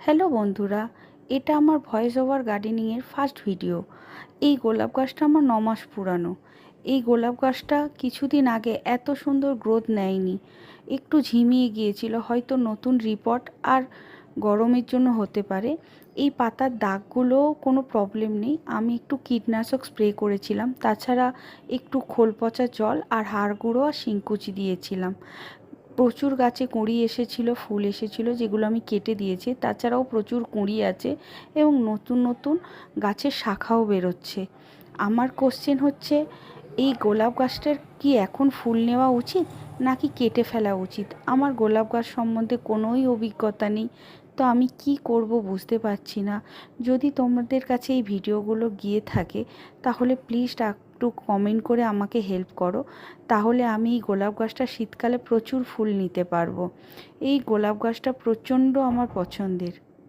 Hello বন্ধুরা, এটা আমার ভয়েস ওভার গার্ডেনিংয়ের ফার্স্ট ভিডিও। এই গোলাপ গাছটা আমার 9 মাস পুরানো। এই গোলাপ গাছটা কিছুদিন আগে এত সুন্দর গ্রোথ নেয়নি, একটু ঝিমিয়ে গিয়েছিল, হয়তো নতুন রিপোর্ট আর গরমের জন্য হতে পারে। এই পাতার দাগগুলোও কোনো প্রবলেম নেই, আমি একটু কীটনাশক স্প্রে করেছিলাম, তাছাড়া একটু খোল পচা জল আর হাড় গুঁড়ো আর শিংকুচি দিয়েছিলাম। প্রচুর গাছে কুঁড়ি এসেছিলো, ফুল এসেছিলো, যেগুলো আমি কেটে দিয়েছি। তাছাড়াও প্রচুর কুঁড়ি আছে এবং নতুন নতুন গাছের শাখাও বেরোচ্ছে। আমার কোশ্চেন হচ্ছে, এই গোলাপ গাছটার কি এখন ফুল নেওয়া উচিত নাকি কেটে ফেলা উচিত? আমার গোলাপ গাছ সম্বন্ধে কোনোই অভিজ্ঞতা নেই, তো আমি কি করব বুঝতে পারছি না। যদি তোমাদের কাছে এই ভিডিওগুলো গিয়ে থাকে তাহলে প্লিজ একটু কমেন্ট করে আমাকে হেল্প করো, তাহলে আমি এই গোলাপ গাছটা শীতকালে প্রচুর ফুল নিতে পারবো। এই গোলাপ গাছটা প্রচণ্ড আমার পছন্দের।